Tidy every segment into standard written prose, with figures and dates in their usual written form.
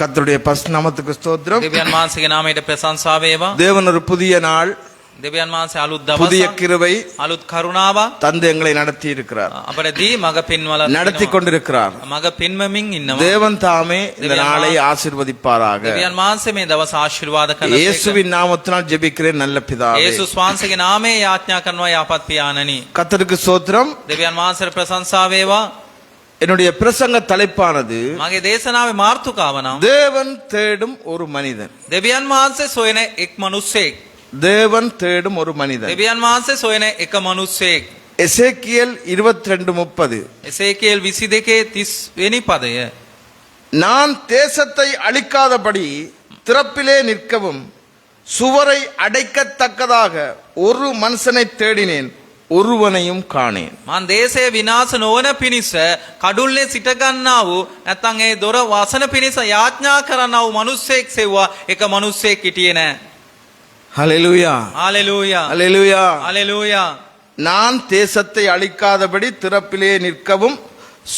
கர்த்தருடைய பரிசுத்த நாமத்துக்கு ஸ்தோத்திரம். දෙවියන් වහන්සේගේ නාමයට ප්‍රශංසා වේවා. தேவன் ஒரு புதிய நாள், දෙවියන් වහන්සේ අලුත් புதிய දවසක්, கிருபை අලුත් කරුණාවක් தந்து எங்களை நடத்தி இருக்கிறார், අපට දී මඟ පෙන්වලා நடத்தி கொண்டிருக்கிறார். මඟ පෙන්වමින් ඉන්නවා. தேவன் தாமே இந்த நாளை ஆசீர்வதிப்பாராக. දෙවියන් වහන්සේ මේ දවස ආශිර්වාද කරන இயேசுவின் நாமத்தினால் ஜெபிக்கிறேன் நல்ல பிதாவே. යේසුස් වහන්සේගේ නාමයෙන් යාඥා කරනවා යහපත් පියාණනි. கர்த்தருக்கு ஸ்தோத்திரம். දෙවියන් වහන්සේට ප්‍රශංසා වේවා. என்னுடைய பிரசங்க தலைப்பானது මගේ දේශනාවේ මාර්තුකාව නම් தேவன் தேடும் ஒரு மனிதன். දෙවියන් වහන්සේ සොයන එක් මිනිසෙක්. தேவன் தேடும் ஒரு மனிதன். දෙවියන් වහන්සේ සොයන එක මිනිසෙක්. எசேக்கியேல் 22:30. එසේකියල් 22:30 වෙනි පදය. நான் தேசத்தை அழிக்காதபடி திறப்பிலே நிற்கவும் சுவரை அடைக்கத்தக்கதாக ஒரு மனுஷனை தேடினேன், ஒருவனையும் காணேன். මන් දේශය විනාශ නොවන පිණිස කඩුල්ලේ සිට ගන්නා වූ නැත්නම් ඒ දොර වසන පිණිස යාඥා කරන්නා වූ මිනිසෙක් සෙව්වා. එක මිනිසෙක් හිටියේ නැහැ. ஹல்லேலூயா, හalleluya ஹல்லேலூயா. හalleluya. நான் தேசத்தை அழிக்காதபடி திறப்பிலே நிற்கவும்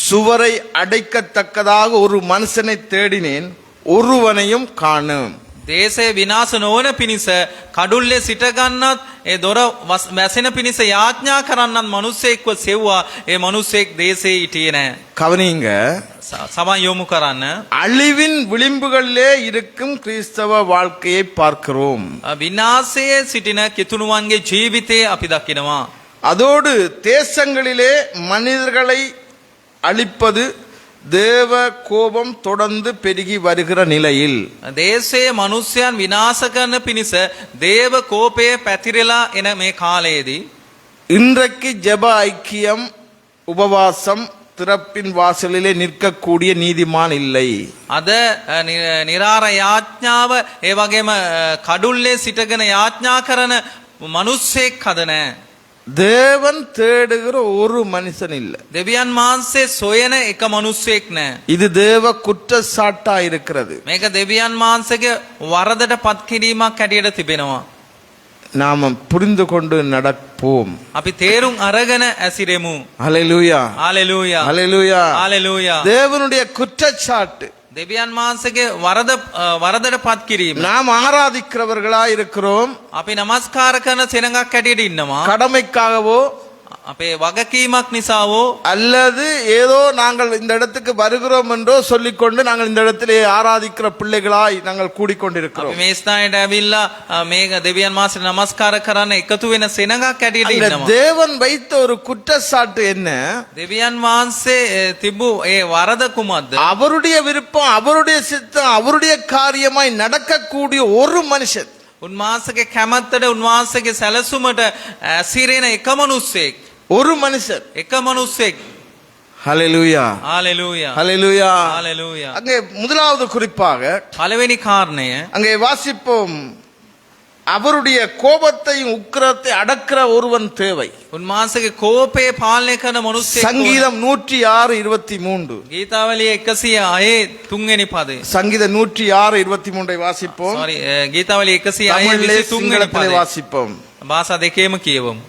சுவரை அடைக்கத்தக்கதாக ஒரு மனுஷனை தேடினேன், ஒருவனையும் காணோம். දේශය විනාශ නොවන පිණිස කඩුල්ලේ සිට ගන්නත් ඒ දොර වැසෙන පිණිස යාඥා කරන්නත් මිනිසෙක්ව සෙව්වා. ඒ මිනිසෙක් දේශේ හිටියේ නැහැ. கவனிங்க, සමන් යොමු කරන්න. அழிவின் விளிம்புகளிலே இருக்கும் கிறிஸ்தவ வாழ்க்கையை பார்க்கிறோம். විනාශයේ සිටින කිතුණුවන්ගේ ජීවිතය අපි දකිනවා. அதோடு தேசங்களிலே மனிதர்களை அழிப்பது தேவ கோபம் தொடர்ந்து பெருகி வருகிற நிலையில் දේශයේ මිනිස්යන් විනාශ කරන පිණිස දේව කෝපය පැතිරලා එන මේ කාලයේදී இன்றைக்கு ஜெப ஐக்கியம், உபவாசம், திறப்பின் வாசலிலே நிற்கக்கூடிய நீதிமான் இல்லை. අද නිරාර යාඥාව ඒ වගේම කඩුල්ලේ සිටගෙන යාඥා කරන මිනිස්සෙක් හද නැහැ. தேவன் தேடுகிற ஒரு மனுஷன் இல்லை. දෙවියන් වහන්සේ සොයන එක මිනිස්සෙක් නැහැ. இது தேவ குற்றச்சாட்டா இருக்கிறது. මේක දෙවියන් වහන්සේගේ වරදට පත් කිරීමක් හැටියට තිබෙනවා. நாம புரிந்து கொண்டு நடப்போம். අපි තේරුම් අරගෙන ඇසිරෙමු. ஹல்லேலூயா, හalleluya ஹல்லேலூயா. හalleluya. தேவனுடைய குற்றச்சாட்டு දෙවියන් වහන්සේගේ වරදට පත් කිරීම. நாம் ஆராதிக்கிறவர்களா இருக்கிறோம். අපි নমස්කාර කරන සෙනඟක් හැටියට ඉන්නවා. கடமைக்காகவோ අපේ වගකීමක් නිසාවෝ அல்லது ஏதோ நாங்கள் இந்த இடத்துக்கு வருகிறோம் என்றோ சொல்லிக்கொண்டு நாங்கள் இந்த இடத்திலே ஆராதிக்கிற பிள்ளைகளாய் நாங்கள் අපි கூடிக்கொண்டிருக்கிறோம். මේ ස්ථානයට ඇවිල්ලා මේක දෙවියන් වහන්සේට নমස්කාර කරන්න එකතු වෙන සෙනඟක් හැටියට அந்த ඉන්නවා. தேவன் வைத்த ஒரு குற்றச்சாட்டு என்ன? දෙවියන් වහන්සේ තිබු ඒ වරද කුමක්ද? அவருடைய விருப்பம், அவருடைய சித்தம், அவருடைய காரியமாய் நடக்கக்கூடிய ஒரு மனுஷன். උන්වහන්සේගේ කැමැත්තට උන්වහන්සේගේ සැලසුමට ඇසිරෙන එක මිනිස්සෙක්. ஒரு மனுஷன். එක මිනිස්සෙක්. ஹல்லேலூயா, හalleluya ஹல்லேலூயா. හalleluya. அங்கே முதலாவது குறிப்பாக පළවෙනි කාරණය அங்கே வாசிப்போம், அவருடைய கோபத்தையும் உக்கிரத்தை அடக்கிற ஒருவன் தேவை. උන්වහන්සේගේ කෝපය පාලනය කරන මිනිස්සෙක්. சங்கீதம் 106:23. ගීතාවලිය 106 තුන්වෙනි පදේ. சங்கீதம் 106:23 வாசிப்போம். sorry ගීතාවලිය 106 தமிழிலே 23 වෙනි சிங்களத்திலே පදේ. வாசிப்போம். භාෂා දෙකේම කියවමු.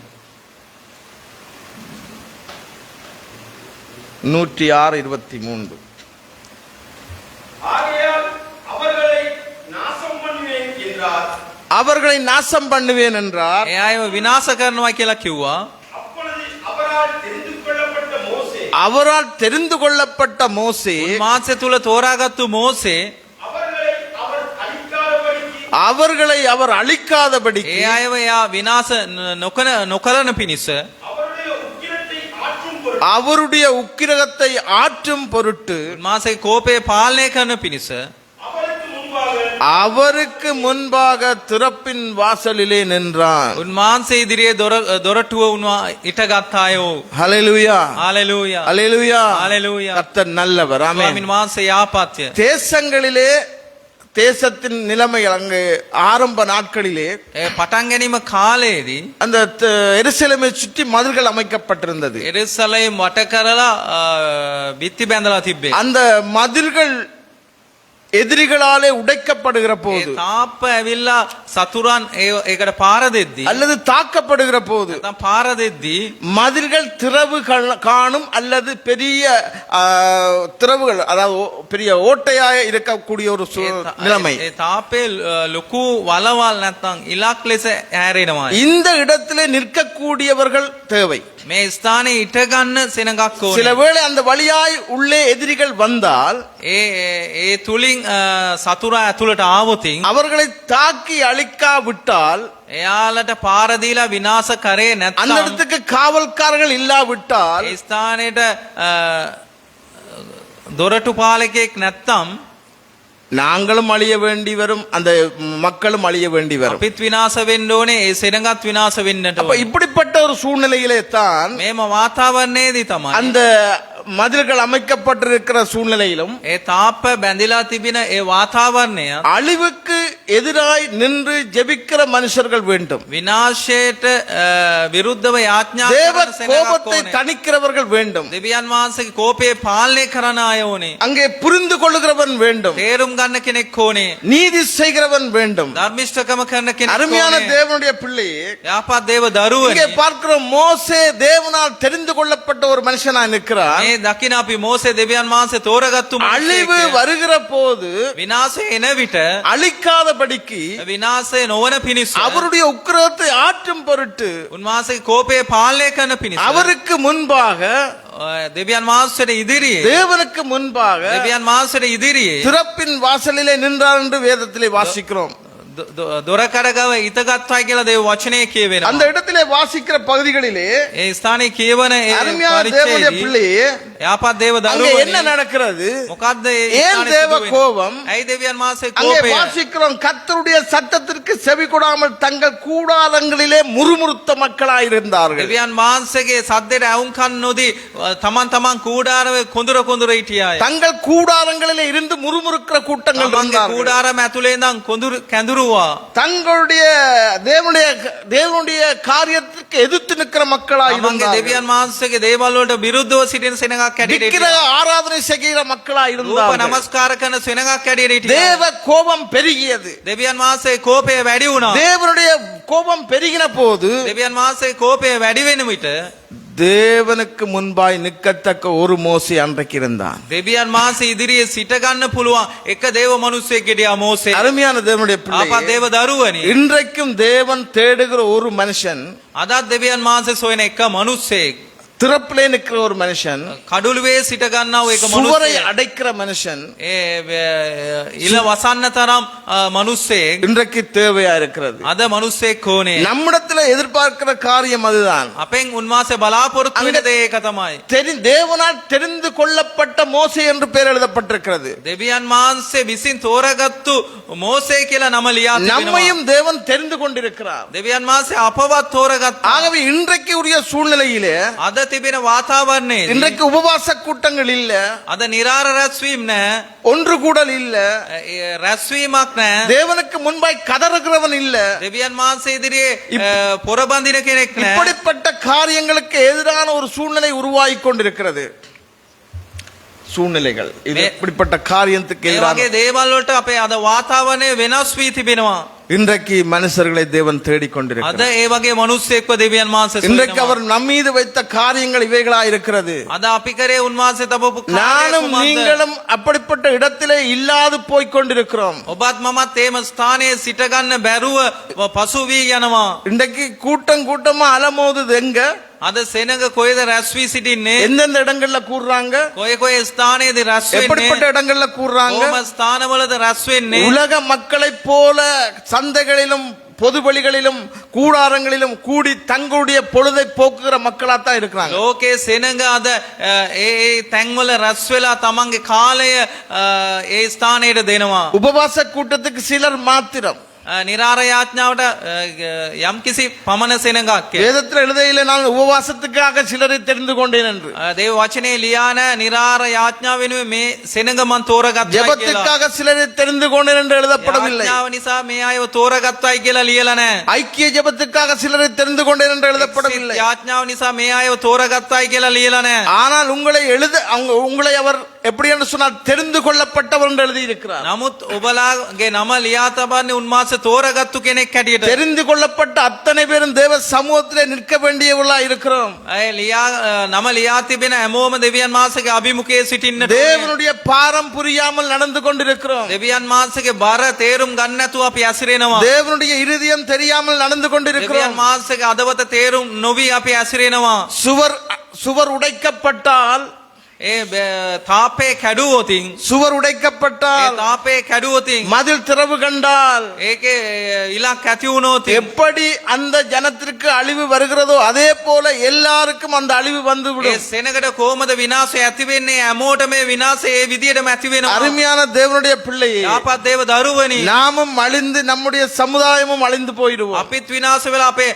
106:23. ஆகையால் அவர்களை நாசம் பண்ணுவேன் என்றார். அவர்களை நாசம் பண்ணுவேன் என்றார். ඒ අයව විනාශ කරනවා කියලා කිව්වා. அப்பொழுது அவரால் தெரிந்து கொள்ளப்பட்ட மோசே அவரால் தெரிந்து கொள்ளப்பட்ட மோசே උන්වහන්සේ තුල තෝරාගත්තු මෝසේ அவர்களை அவர் அழிக்காதபடிக்கு ඒ අයව එයා විනාශ නොකරන පිණිස அவருடைய உக்கிரகத்தை ஆற்றும் பொருட்டு උන්වහන්සේ කෝපය පාලනය කරන පිණිස அவருக்கு முன்பாக திறப்பின் வாசலிலே நின்றான். උන්වහන්සේ ඉදිරියේ දොරටුව ඉටගත් අයෝ. ஹல்லேலூயா, හalleluya ஹல்லேலூயா. හalleluya. கர்த்தர் நல்லவர். ஆமென். ස්වාමීන් වහන්සේ යාපත්‍ය. தேசங்களிலே தேசத்தின் நிலைமைகள் அங்கு ஆரம்ப நாட்களிலே පටන් ගැනීම කාලයේදී அந்த எருசலேமை சுற்றி மதில்கள் அமைக்கப்பட்டிருந்தது. එරුසලෙම් වට කරලා බිත්ති බැඳලා තිබ්බේ. அந்த மதில்கள் எதிரிகளாலே உடைக்கப்படுகிற ඒ போது තාප්ප ඇවිල්ලා සතුරන් ඒකට පාර දෙද්දී அல்லது தாக்கப்படுகிற போது නැත්නම් පාර දෙද්දී மதில்கள் திறவு காணும் அல்லது பெரிய திறவுகள் அதாவது பெரிய ஓட்டையாக இருக்கக்கூடிய ஒரு நிலைமை. ඒ තාප්පේ ලොකු වලවල් නැත්නම් ඉලක් ලෙස හැරෙනවා. இந்த இடத்திலே நிற்கக்கூடியவர்கள் தேவை. මේ ස්ථානයේ ඉට ගන්න සෙනඟක් சில ඕනේ. வேளை அந்த வழியாய் உள்ளே எதிரிகள் வந்தால் ඒ තුලින් සතුරා ඇතුළට ආවොතින් அவர்களை தாக்கி அழிக்காவிட்டால் එයාලට පාර දීලා විනාශ කරේ அந்த නැත්නම් இடத்துக்கு காவல்காரர்கள் இல்லாவிட்டால் ඒ ස්ථානයේට දොරටු පාලකයෙක් නැත්නම් நாங்களும் அழிய வேண்டி வரும், அந்த மக்களும் அழிய வேண்டி வரும். අපිත් විනාශ වෙන්න ඕනේ, ඒ සෙනඟත් විනාශ වෙන්නට அப்ப ඕනේ. இப்படிப்பட்ட ஒரு சூழ்நிலையிலே தான் මේම වාතාවරණයේදී තමයි அந்த மதில்கள் அமைக்கப்பட்டிருக்கிற சூழ்நிலையிலும் ඒ තාප්ප බැඳිලා තිබෙන ඒ වාතාවරණය அழிவுக்கு எதிராய் நின்று ஜெபிக்கிற மனுஷர்கள் வேண்டும். විනාශයට විරුද්ධව යාඥා தேவ කරන සෙනඟක් கோபத்தை ඕනේ. தணிக்கிறவர்கள் வேண்டும். දෙවියන් වහන්සේගේ කෝපය පාලනය කරන අය ඕනේ. அங்கே புரிந்து கொள்ளுகிறவன் வேண்டும். තේරුම් ගන්න කෙනෙක් ඕනේ. நீதி செய்கிறவன் வேண்டும். ධර්මිෂ්ඨකම කරන කෙනෙක් அருமையான ඕනේ. தேவனுடைய பிள்ளையே, යහපත් දේව இங்கே දරුවනේ. பார்க்கிறோம் மோசே தேவனால் தெரிந்து கொள்ளப்பட்ட ஒரு மனுஷனா நிற்கிறார். මේ දකින අපි මෝසේ දෙවියන් වහන්සේ තෝරගත්තු அழிவு මිනිසෙක්. வருகிற போது විනාශය එන විට அழிக்காதபடிக்கு විනාශය නොවන පිණිස அவருடைய உக்கிரத்தை ஆற்றும் பொருட்டு උන්වහන්සේගේ කෝපය පාලනය කරන පිණිස அவருக்கு முன்பாக දෙවියන් වහන්සේට ඉදිරියේ தேவனுக்கு முன்பாக දෙවියන් වහන්සේට ඉදිරියේ திறப்பின் வாசலிலே நின்றார் என்று வேதத்திலே வாசிக்கிறோம். දොර කඩගව ඉතගත්වා කියලා දේව වචනේ කියවෙනවා. அந்த இடத்திலே வாசிக்கிற பகுதிகளிலே ඒ ස්ථානයේ කියවන ඒ அருமையான தேவனுடைய පරිච්ඡේදයේ பிள்ளையே, යහපත් දේව அங்கே என்ன දරුවනේ நடக்கிறது? මොකද්ද ඒ ஏன் ස්ථානයේ தேவ සිදු වෙන්නේ? கோபம்? ඇයි දෙවියන් වහන්සේ அங்கே කෝපය? வாசிக்கிறோம், கர்த்தருடைய சத்தத்திற்கு செவி கொடாமல் தங்கள் கூடாரங்களிலே முறுமுறுத்த மக்களாயிருந்தார்கள். දෙවියන් වහන්සේගේ සද්දේට ඇවුම්කන් නොදී තමන් කූඩාරවේ කොඳුර හිටියාය. தங்கள் கூடாரங்களிலே இருந்து முறுமுறுக்கிற கூட்டங்கள் තමන්ගේ இருந்தார்கள். කූඩාරම ඇතුලේ ඉඳන් කැඳුරුවා. தங்களுடைய தேவனுடைய காரியத்துக்கு எதிர்த்து நிற்கிற තමන්ගේ மக்களாயிருந்தார்கள். දෙවියන් වහන්සේගේ දේවල් වලට විරුද්ධව සිටින සෙනඟක් හැටියට விக்கிரக හිටියා. ஆராதனை செய்கிற රූප மக்களாயிருந்தார்கள். නමස්කාර කරන සෙනඟක් හැටියට හිටියා. தேவ கோபம் பெருகியது. දෙවියන් වහන්සේ කෝපය වැඩි වුණා. தேவனுடைய கோபம் பெருகின போது දෙවියන් වහන්සේ කෝපය වැඩි වෙන විට தேவனுக்கு முன்பாய் நிற்கத்தக்க ஒரு மோசே அன்றைக்கு இருந்தான். දෙවියන් වහන්සේ ඉදිරියේ සිට ගන්න පුළුවන් එක දේව මිනිසෙක් හිටියා මෝසේ. அருமையான தேவனுடைய ආපත් பிள்ளை, දේව දරුවනි. இன்றைக்கும் தேவன் தேடுகிற ஒரு மனுஷன், අදත් දෙවියන් වහන්සේ සොයන එක මිනිසෙක්. திறப்பிலே நிற்கிற ஒரு மனுஷன், කඩුළුවේ සිට ගන්නව එක சுவரை මිනිසෙක්. அடைக்கிற மனுஷன் ඉල වසන්න තරම් මිනිසෙක් இன்றைக்கு தேவையா இருக்கிறது. අද මිනිසෙක් ඕනේ. நம்மிடத்துல எதிர்பார்க்கிற காரியம் அதுதான். අපෙන් උන්වහන්සේ බලාපොරොත්තු වෙන දේ ඒක තමයි. தேவனால் தெரிந்து கொள்ளப்பட்ட மோசே என்று பெயர் எழுதப்பட்டிருக்கிறது. දෙවියන් වහන්සේ විසින් තෝරාගත්තු මෝසේ කියලා නම ලියා තිබෙනවා. நம்மையும் தேவன் தெரிந்து கொண்டிருக்கிறார். දෙවියන් වහන්සේ අපවත් තෝරාගත්තා. ஆகவே இன்றைக்கு உரிய சூழ்நிலையிலே අද තිබෙන වාතාවරණයේ இன்றைக்கு உபவாச கூட்டங்கள் இல்ல, අද නිරාර රැස්වීම නැහැ. ஒன்று கூடல் இல்ல, රැස්වීමක් නැහැ. தேவனுக்கு முன்பாய் கதறுகிறவன் இல்ல. දෙවියන් වහන්සේ ඉදිරියේ පොරබඳින කෙනෙක් නැහැ. இப்படிப்பட்ட காரியங்களுக்கு எதிரான ஒரு சூழ்நிலை உருவாகி கொண்டிருக்கிறது. சூழ்நிலைகள் இது இப்படிப்பட்ட காரியத்துக்கு ඒ எதிரான වගේ දේවල් වලට අපේ අද වාතාවරණය වෙනස් වී තිබෙනවා. இன்றைக்கு மனுஷர்களை தேவன் අද தேடிக்கொண்டிருக்கிறார். ඒ වගේ මිනිස්සෙක්ව දෙවියන් වහන්සේ இன்றைக்கு සොයනවා. அவர் நம்மீது வைத்த காரியங்கள் இவைகளா இருக்கிறது. අද අපි කරේ උන්වහන්සේ තබපු நானும் කාර්යය நீங்களும் அப்படிப்பட்ட இடத்திலே இல்லாது போய் கொண்டிருக்கிறோம். ඔබත් මමත් ඒම ස්ථානයේ සිට ගන්න බැරුව පසු වී යනවා. இன்றைக்கு கூட்டமா அலமோதுது எங்க? අද සෙනඟ කොහෙද රැස් වී සිටින්නේ? எந்தெந்த இடங்கள்ல கூடுறாங்க? කොයි ස්ථානයේද රැස් எப்படிப்பட்ட වෙන්නේ? இடங்கள்ல கூடுறாங்க? කොහොම ස්ථානවලද රැස් වෙන්නේ? உலக மக்களைப் போல சந்தைகளிலும் பொது வழிகளிலும் கூடாரங்களிலும் கூடி தங்களுடைய பொழுதை போக்குகிற மக்களாத்தான் இருக்கிறாங்க. ලෝකයේ සෙනඟ අද ඒ තැන්වල රැස් වෙලා තමන්ගේ කාලය ඒ ස්ථානයට දෙනවා. உபவாச கூட்டத்துக்கு சிலர் மாத்திரம். නිරාර යාඥාවට යම්කිසි පමණ සෙනඟක්. வேதத்தில் எழுதையில நான் உபவாசத்துக்காக சிலரை தெரிந்து கொண்டேன் என்று. දේව වචනේ ලියාන නිරාර යාඥාව වෙනුවෙන් මේ සෙනඟ මන් තෝරගත්තා කියලා. ஜெபத்துக்காக சிலரை தெரிந்து கொண்டேன் என்று எழுதப்படவில்லை. යාඥාව නිසා මේ අයව තෝරගත්තයි කියලා ලියලා නැහැ. ஐக்கிய ஜெபத்துக்காக சிலரை தெரிந்து கொண்டேன் என்று எழுதப்படவில்லை. යාඥාව නිසා මේ අයව තෝරගත්තයි කියලා ලියලා නැහැ. ஆனால் உங்களை அவர் எப்படி என்று சொன்னால் தெரிந்து கொள்ளப்பட்டவர் என்று எழுதியிருக்கிறார். නමුත් ඔබලාගේ නම ලියා තබන්නේ උන්වහන්සේ තෝරගත්තු කෙනෙක් හැටියට. தெரிந்து கொள்ளப்பட்ட அத்தனை பேரும் தேவ சமூகத்திலே நிற்க வேண்டியவர்களா இருக்கிறோம். අය නම ලියා තිබෙන හැමෝම දෙවියන් වහන්සේගේ අභිමුඛයේ සිටින්නට ඕනේ. தேவனுடைய பாரம் புரியாமல் நடந்து கொண்டிருக்கிறோம். දෙවියන් වහන්සේගේ බර තේරුම් ගන්න නැතුව අපි ඇසිරෙනවා. தேவனுடைய இருதயம் தெரியாமல் நடந்து கொண்டிருக்கிறோம். දෙවියන් වහන්සේගේ අදවත තේරුම් නොවි අපි ඇසිරෙනවා. சுவர் உடைக்கப்பட்டால் තාපේ කැඩුවොතින් சுவர் உடைக்கப்பட்டால் තාපේ කැඩුවොතින් மதில் திறவு கண்டால் ඒකේ ඉලක්ක ඇති වුණොත් எப்படி அந்த ஜனத்திற்கு அழிவு வருகிறதோ அதே போல எல்லாருக்கும் அந்த அழிவு ඒ வந்துவிடும். සෙනගට කොහමද විනාශය ඇති වෙන්නේ? හැමෝටම මේ විනාශය ඒ විදියටම ඇති වෙනවා. அருமையான தேவனுடைய பிள்ளையே, යාපත් දේව දරුවනි, நாமும் அழிந்து நம்முடைய சமுதாயமும் அழிந்து போயிடுவோம். අපිත් විනාශ වෙලා අපේ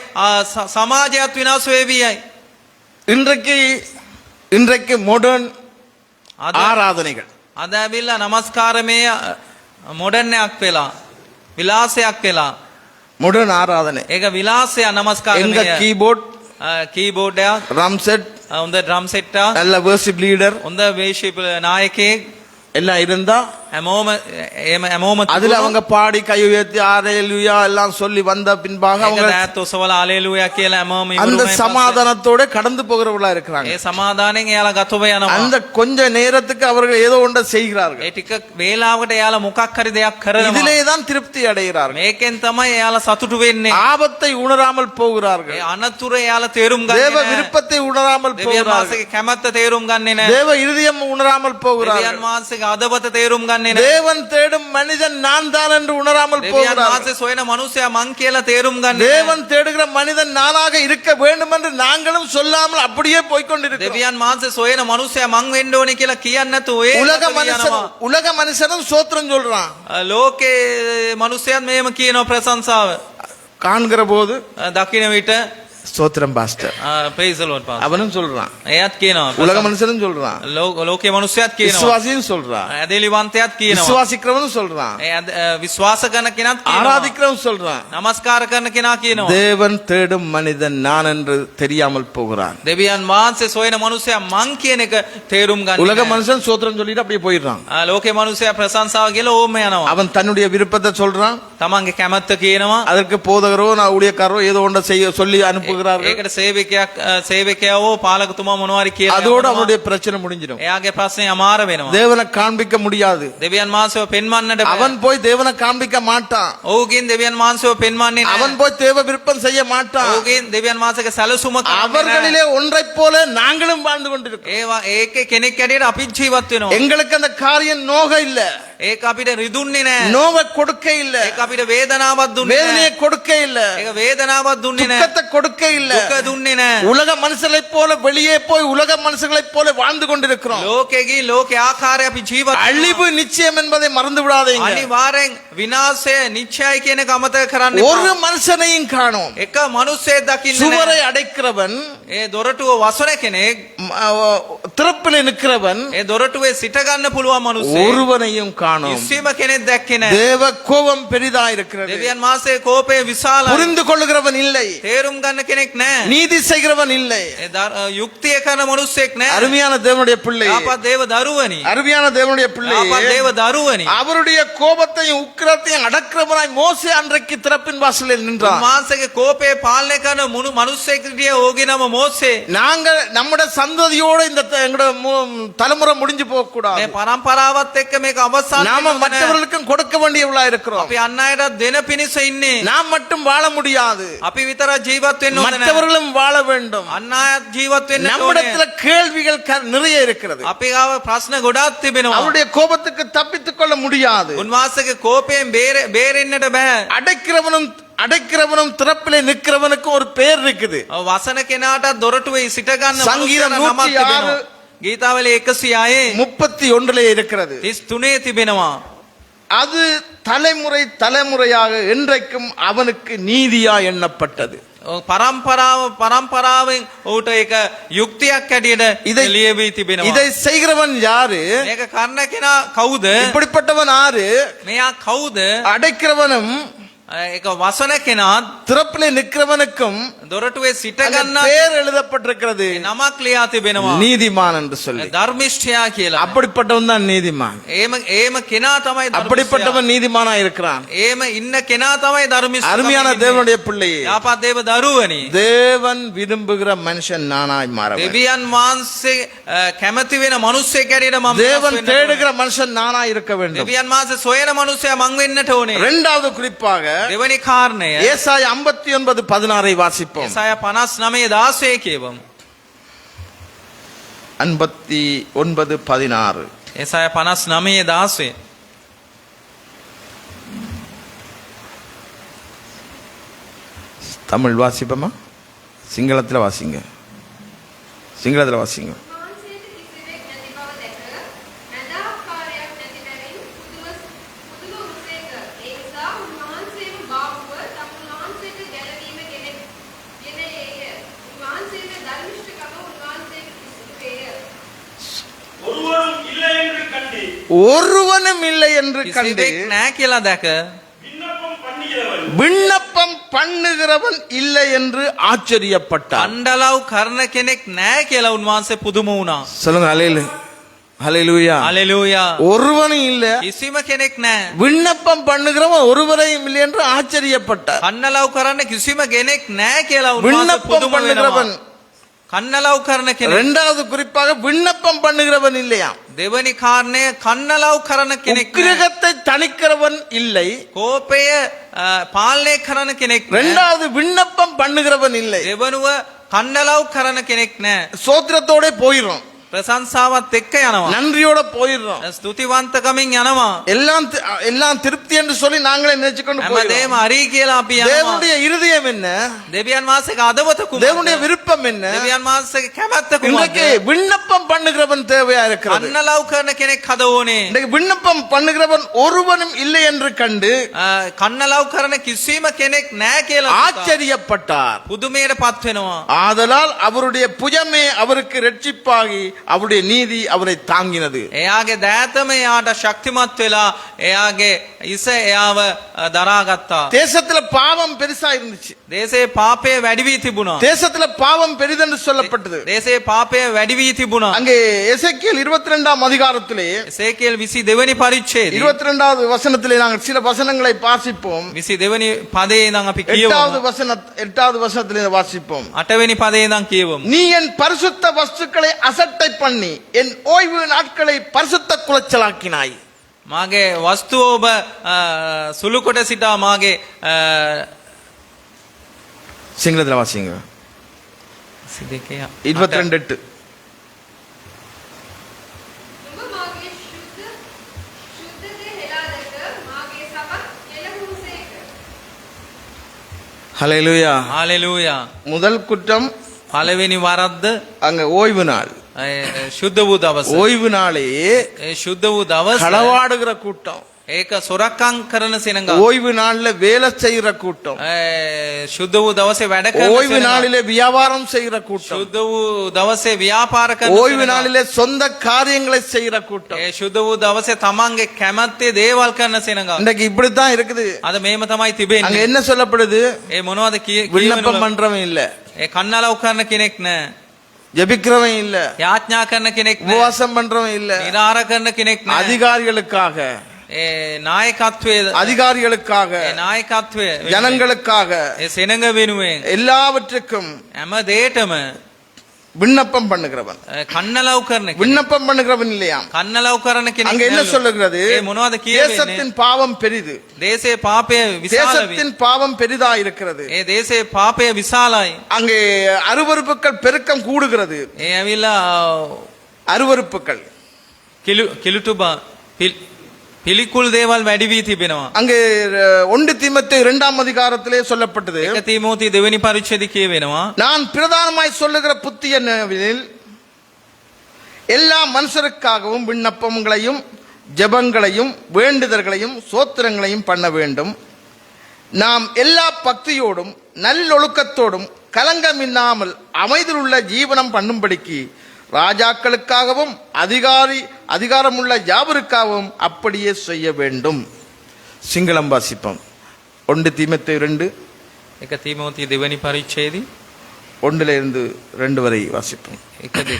සමාජයත් විනාශ වෙවියි. இன்றைக்கு மாடர்ன் ஆராதனைகள், අද ඇවිල්ලා නමස්කාරමය මොඩර්න් එකක් වෙලා විලාසයක් වෙලා. மாடர்ன் ஆராதனை. ඒක විලාසය எங்க නමස්කාරමය. கீபோர்ட், කීබෝඩ් එක, ட்ரம் செட், හොඳ ඩ්‍රම් සෙට් එක, நல்ல வர்ஷிப் லீடர் හොඳ වේශිප නායකයෙක් எல்லாம் இருந்தா හැමෝම அதுல அவங்க பாடி கை உயர்த்தி ஹalleluya எல்லாம் சொல்லி வந்த பின்பாக அவங்க දැත් ඔසවලා හලෙලූයා කියලා හැමෝම அந்த ඉවරුමයි. சமாதானத்தோட கடந்து போகிறவர்களா இருக்கிறாங்க. ඒ සමාදානෙන් එයාලා ගතව යනවා. அந்த கொஞ்ச நேரத்துக்கு அவர்கள் ஏதோ ஒன்றை செய்கிறார்கள். ඒ ටික වේලාවකට එයාලා මොකක් හරි දෙයක් කරනවා. இதிலே தான் திருப்தி அடைகிறார்கள். මේකෙන් තමයි එයාලා සතුටු වෙන්නේ. ஆபத்தை உணராமல் போகிறார்கள். ඒ අනතුර එයාලා තේරුම් தேவ ගන්නේ නැහැ. விருப்பத்தை உணராமல் දෙවියන් போகிறார்கள். වහන්සේගේ කැමැත්ත තේරුම් ගන්නේ නැහැ. தேவ இருதயம் உணராமல் දෙවියන් போகிறார்கள். වහන්සේගේ අදවත තේරුම් ගන්නේ නැහැ. தேவன் தேடும் மனிதன் நான் தான் என்று உணராமல் දෙවියන් போகிறார்கள். වහන්සේ සොයන මනුස්සයා මං කියලා තේරුම් ගන්නේ නැහැ. தேவன் தேடுகிற மனிதன் நானாக இருக்க வேண்டும் என்று நாங்களும் சொல்லாமல் அப்படியே போய்க்கொண்டிருக்கிறோம். දෙවියන් වහන්සේ සොයන මනුස්සයා මං වෙන්න ඕනේ කියලා කියන්නේ නැතුව ඒ உலக மனுஷனும் சோத்திரம் சொல்றான். ලෝකේ මනුස්සයන් මේම කියනවා ප්‍රශංසාව. காண்கிற போது දකින්න විට ஸ்தோத்திரம் pastor praise the Lord pastor. அவனும் சொல்றான். එයාත් කියනවා. உலக மனுஷனும் சொல்றான். ලෝකේ මනුස්සයත් කියනවා. விசுவாசியும் சொல்றான். ඇදෙලිවන්තයත් කියනවා. விசுவாசிக்கிறவனும் சொல்றான். විශ්වාස කරන කෙනාත් කියනවා. ஆராதிக்கிறவனும் சொல்றான். නමස්කාර කරන කෙනා කියනවා. தேவன் தேடும் மனிதன் நான் என்று தெரியாமல் போகிறான். දෙවියන් වහන්සේ සොයන මනුස්සයා මං කියන එක තේරුම් ගන්න. உலக மனுஷன் சோத்திரம் சொல்லிட்டு அப்படியே போயிடுறான். ලෝකේ මනුස්සයා ප්‍රශංසාව කියලා ඕම යනවා. அவன் தன்னுடைய விருப்பத்தை சொல்றான். තමන්ගේ කැමැත්ත කියනවා. அதற்கு போதகரோ நான் ஊழியக்காரரோ ஏதோ ஒன்றை செய்ய சொல்லி அனுப்புகிறார்கள். ඒකට සේවකයෝ පාලකතුමා මොනවාරි කියලා. அதோட அவனுடைய பிரச்சனை முடிஞ்சிடும். එයාගේ ප්‍රශ්නේ අමාර වෙනවා. தேவனை காண்பிக்க முடியாது. දෙවියන් වහන්සේව පෙන්වන්නට බෑ. அவன் போய் தேவனை காண்பிக்க மாட்டான். ඔහුගෙන් දෙවියන් වහන්සේව පෙන්වන්නේ නැහැ. அவன் போய் தேவ விருப்பம் செய்ய மாட்டான். ඔහුගෙන් දෙවියන් වහන්සේගේ සැලසුම කරන්නේ නැහැ. அவர்களிலே ஒன்றைப் போல நாங்களும் வாழ்ந்து கொண்டிருக்கிறோம். ඒකේ කෙනෙක් ඇටියට අපිත් ජීවත් වෙනවා. எங்களுக்கு அந்த காரியம் நோக இல்ல. ඒක අපිට රිදුන්නේ නැහැ. நோவ கொடுக்க இல்ல. ඒක අපිට වේදනාවක් දුන්නේ வேதனையை නැහැ. கொடுக்க இல்ல. ඒක වේදනාවක් දුන්නේ නැහැ. துக்கத்தை கொடுக்க இல்ல. දුක දුන්නේ නැහැ. உலக மனுஷர்களைப் போல வெளியே போய் உலக மனுஷர்களைப் போல வாழ்ந்து கொண்டிருக்கிறோம். ලෝකෙකින් ලෝකේ ආකාරය අපි ජීවත් වෙනවා. அழிவு நிச்சயம் என்பதை மறந்து விடாதீங்க. අනිවාර්යෙන් විනාශය නිශ්චයයි කියන එක අමතක කරන්න ஒரு එපා. மனுஷனையும் காணோம். එක මනුස්සයෙක් දකින්නේ சுவரை නැහැ. அடைக்கிறவன், ඒ දොරටුව වසන කෙනෙක්, திறப்பில் நிற்கிறவன் ඒ දොරටුවේ සිට ගන්න පුළුවන් මනුස්සයෙක් ஒருவனையும் காணோம். කිසිම කෙනෙක් දැක්කේ නැහැ. தேவ கோபம் பெரிதா இருக்கிறது. දෙවියන් වහන්සේ කෝපය විශාලයි. புரிந்து கொள்ளுகிறவன் இல்லை. තේරුම් ගන්න කෙනෙක් නැහැ. நீதி செய்கிறவன் இல்லை. යුක්තිය කරන මනුස්සයෙක් නැහැ. அருமையான தேவனுடைய பிள்ளை, යාපත් දේව දරුවනි, அருமையான தேவனுடைய பிள்ளை, යාපත් දේව දරුවනි, அவருடைய கோபத்தையும் உக்கிரத்தையும் அடக்கிறவனாய் மோசே அன்றைக்கு திறப்பின் வாசலில் நின்றான். මාසගේ කෝපය පාලනය කරන මුණු මනුස්සයෙක් විදිය ඕගේ නම මෝසේ. நாங்கள் நம்முடைய சந்ததியோட இந்த எங்களோட தலைமுறை முடிஞ்சு போக கூடாது. මේ පරම්පරාවත් එක්ක මේක අවසන් நாம மற்றவர்களுக்கும் கொடுக்க வேண்டியவளா இருக்கிறோம். අපි අන් අයට දෙන පිණිස ඉන්නේ. நாம் மட்டும் வாழ முடியாது. අපි විතර ජීවත් වෙන්න ඕනේ නැහැ. மற்றவர்களும் வாழ வேண்டும். අන් අයත් ජීවත් වෙන්න ඕනේ. நம்மிடத்துல கேள்விகள் நிறைய இருக்கிறது. අපි ගාව ප්‍රශ්න ගොඩාක් තිබෙනවා. அவருடைய கோபத்துக்கு தப்பித்துக் கொள்ள முடியாது. උන්වහන්සේගේ කෝපයෙන් බේරෙන්නට බෑ. அடைக்கிறவனும் திறப்பிலே நிற்கிறவனுக்கு ஒரு பேர் இருக்குது. වසන කෙනාට දොරටුවේ සිට ගන්න சங்கீதம் මනුස්සයන නමක් 106 තිබෙනවා. ගීතාවලිය 131 இருக்கிறது. 33 තිබෙනවා. அது தலைமுறையாக என்றைக்கும் அவனுக்கு நீதியா எண்ணப்பட்டது. පරම්පරාවෙන් ඌට ඒක යුක්තියක් ඇටියට ලියවී තිබෙනවා. இதை செய்கிறவன் யாரு? මේක කරන කෙනා කවුද? இப்படிப்பட்டவன் யாரு? මෙයා කවුද? அடைக்கிறவனும் ඒක වසන කෙනාත් திறப்பிலே நிற்கிறவனுக்கும் දොරටුවේ සිට அங்கே ගන්නත් பேர் எழுதப்பட்டிருக்கிறது නමක් ලියා තිබෙනවා. நீதிமான் என்று சொல்லி. ධර්මිෂ්ඨයා කියලා. அப்படிப்பட்டவன் தான் நீதிமான். ඒම කෙනා තමයි ධර්මිෂ්ඨයා. அப்படிப்பட்டவன் நீதிமானா இருக்கிறான். ඒම ඉන්න කෙනා තමයි ධර්මිෂ්ඨ. அருமையான தேவனுடைய பிள்ளையே, යාපත් දේව දරුවනි. தேவன் விரும்புகிற மனுஷன் நானாய் மாற வேண்டும். දෙවියන් වහන්සේ කැමති වෙන මිනිස්සෙක් ඇරෙන්න මම தேவன் වෙන්න ඕනේ. தேடுகிற மனுஷன் நானாய் இருக்க வேண்டும். දෙවියන් වහන්සේ සොයන මිනිස්සයා මං වෙන්නට ඕනේ. இரண்டாவது குறிப்பாக දෙවනි කාරණය ஏசாயா 59:16 வாசிப்போம். යසායා 59:16 කියවමු. 59:16. යසායා 59:16 தமிழ் வாசிப்போமா? சிங்களத்தில் வாசிங்க. சிங்களத்தில் வாசிங்க. මාංශයට කිසිවෙක් නැති බව දැක මඳාකාරයක් නැති බැවින් පුදුම උසේක. ඒ නිසා උන්වහන්සේම බාහුව තම උන්වහන්සේට ගැලවීම ගෙනේය. උන්වහන්සේට ධර්මිෂ්ඨකම උන්වහන්සේට කිසිවේය. ஒருவரும் இல்லை என்று கண்டு ஒருவனும் இல்லை என்று கண்டு කිසිවෙක් නැහැ කියලා දැක விண்ணப்பம் பண்ணுகிறவன் விண்ணப்பம் பண்ணுகிறவன் இல்லை என்று ஆச்சரியப்பட்டார். අණ්ඩලව් කරන කෙනෙක් නැහැ කියලා උන්වහන්සේ පුදුම වුණා. சொல்லுங்க ஹalleluya. හalleluya. ஒருவனும் இல்ல, කිසිම කෙනෙක් නැහැ. விண்ணப்பம் பண்ணுகிறவன் ஒருவரையும் இல்லை என்று ஆச்சரியப்பட்டார். කන්නලව් කරන්න කිසිම කෙනෙක් නැහැ කියලා උන්වහන්සේ விண்ணப்பம் පුදුම பண்ணுகிறவன். වෙනවා. කන්නලව් කරන කෙනෙක්. இரண்டாவது குறிப்பாக விண்ணப்பம் பண்ணுகிறவன் இல்லையா? දෙවනි කාරණය කන්නලව් කරන කෙනෙක් නැහැ. உக்கிரகத்தை தணிக்கிறவன் இல்லை. කෝපය පාලනය කරන කෙනෙක් නැහැ. இரண்டாவது விண்ணப்பம் பண்ணுகிறவன் இல்லை. දෙවනුව කන්නලව් කරන කෙනෙක් නැහැ. சோத்திரத்தோட போயிடும், ප්‍රශංසාවත් එක්ක යනවා. நன்றியோட போயிடுறோம், ස්තුතිවන්තකමින් යනවා. எல்லாம் திருப்தி என்று சொல்லி நாங்களே நினைச்சு கொண்டு போயிடுறோம். හැමදේම හරි කියලා අපි යනවා. தேவனுடைய இருதயம் என்ன? දෙවියන් වහන්සේගේ අදවත කුමක්ද? தேவனுடைய விருப்பம் என்ன? දෙවියන් වහන්සේගේ කැමැත්ත இன்றைக்கு කුමක්ද? விண்ணப்பம் பண்ணுகிறவன் தேவையா இருக்கிறது. කන්නලව් කරන කෙනෙක් හද ඕනේ. இன்றைக்கு விண்ணப்பம் பண்ணுகிறவன் ஒருவனும் இல்லை என்று கண்டு කන්නලව් කරන කිසිම කෙනෙක් නැහැ කියලා ஆச்சரியப்பட்டார். පුදුමයටපත් වෙනවා. ஆதலால் அவருடைய புஜமே அவருக்கு இரட்சிப்பாகி அவருடைய நீதி அவரை தாங்கினது. එයාගේ දෑතම එයාට ශක්තිමත් වෙලා එයාගේ ඉස එයාව දරාගත්තා. தேசத்துல பாவம் பெருசா இருந்துச்சு. දේශේ පාපය වැඩි වී තිබුණා. தேசத்துல பாவம் பெரிதென்று சொல்லப்பட்டது. දේශේ පාපය වැඩි වී තිබුණා. அங்கே எசேக்கியேல் 22ஆம் அதிகாரத்திலே එසේකියල් 22 පරිච්ඡේදය 22வது வசனத்திலே நாங்கள் சில வசனங்களை வாசிப்போம். 22 පදේ ඉඳන් අපි 8வது කියවමු. 8வது வசனத்திலே வாசிப்போம். 8 පදේ ඉඳන් කියවමු. நீ என் பரிசுத்த வஸ்துக்களை அசட்டை பண்ணி என் ஓய்வு நாட்களை பரிசுத்த குலைச்சலாக்கினாய். මාගේ වස්තුව ඔබ සුළු කොට සිටා මාගේ சிங்களத்தில் வாசிங்க. 22:8. නුඹ මාගේ ශුද්ධ දේ හෙලා දැක මාගේ සපත් කෙලහුසේක. ஹalleluya. හalleluya. முதல் குற்றம் පළවෙනි වරද්ද அங்க ஓய்வு நாள். ශුද්ධ වූ දවස. ஓய்வு நாளே ඒ ශුද්ධ වූ දවස களவாடுகிற கூட்டம். ඒක සොරකම් කරන සෙනඟ. ஓய்வு நாள்ல வேலை செய்யற கூட்டம். ශුද්ධ වූ දවසේ වැඩ කරන ஓய்வு සෙනඟ. நாளிலே வியாபாரம் செய்யற கூட்டம். ශුද්ධ වූ දවසේ ව්‍යාපාර කරන ஓய்வு සෙනඟ. நாளிலே சொந்த காரியங்களை செய்யற கூட்டம். ඒ ශුද්ධ වූ දවසේ තමන්ගේ කැමැත්තේ දේවල් කරන සෙනඟ. இன்றைக்கு இப்படித்தான் இருக்குது. අද මේම තමයි அங்க තිබෙන්නේ. என்ன சொல்லப்படுது? ඒ මොනවද விண்ணப்பம் பண்றவன் இல்ல, ඒ කන්නලව් කරන කෙනෙක් නැහැ. ஜெபிக்கிறவன் இல்ல, යාඥා කරන කෙනෙක් නැහැ. உபவாசம் பண்றவன் இல்ல, නිරාර කරන කෙනෙක් නැහැ. அதிகாரிகளுக்காக, ඒ නායකත්වයේ அதிகாரிகளுக்காக, ඒ නායකත්වය ஜனங்களுக்காக, ඒ සෙනඟ වෙනුවෙන් எல்லாவற்றுக்கும் හැම දෙයකම விண்ணப்பம் பண்ணுகிறவன். කන්නලව් කරන කෙනෙක්. விண்ணப்பம் பண்ணுகிறவன் இல்லையா? කන්නලව් කරන කෙනෙක් அங்க என்ன නැල්ලු. சொல்லுகிறது? ඒ මොනවද කියවෙන්නේ? தேசத்தின் பாவம் பெரிது, දේශේ පාපය විශාල වේ. தேசத்தின் பாவம் பெரிதா இருக்கிறது. ඒ දේශේ පාපය විශාලයි. அங்கே அருவருப்புகள் பெருக்கம் கூடுகிறது. ඒ ඇවිල්ලා அருவருப்புகள் කිලුටුබා පිළිකුල් දේවල් වැඩි වී තිබෙනවා. அங்கே 1 தீமோத்தேயு 2ஆம் அதிகாரத்திலே சொல்லப்பட்டது. 1 තීමෝති 2 පරිච්ඡේදය කියවෙනවා. நான் பிரதானமாய் சொல்லுகிற புத்தி என்னவெனில் எல்லா மனுஷருக்காகவும் விண்ணப்பங்களையும் ஜெபங்களையும் வேண்டுதல்களையும் சோத்திரங்களையும் பண்ண வேண்டும். நாம் எல்லா பக்தியோடும் நல்லொழுக்கத்தோடும் கலங்கமில்லாமல் அமைதியுள்ள ஜீவனம் பண்ணும்படிக்கு ராஜாக்களுக்காகவும் அதிகாரமுள்ள யாவருக்காகவும் அப்படியே செய்ய வேண்டும். சிங்களம் வாசிப்போம். ஒன்று தீமோத்தேயு 2 එක තීමෝති දෙවැනි පරිච්ඡේදය 1-2 வரை வாசிப்போம். 1-2.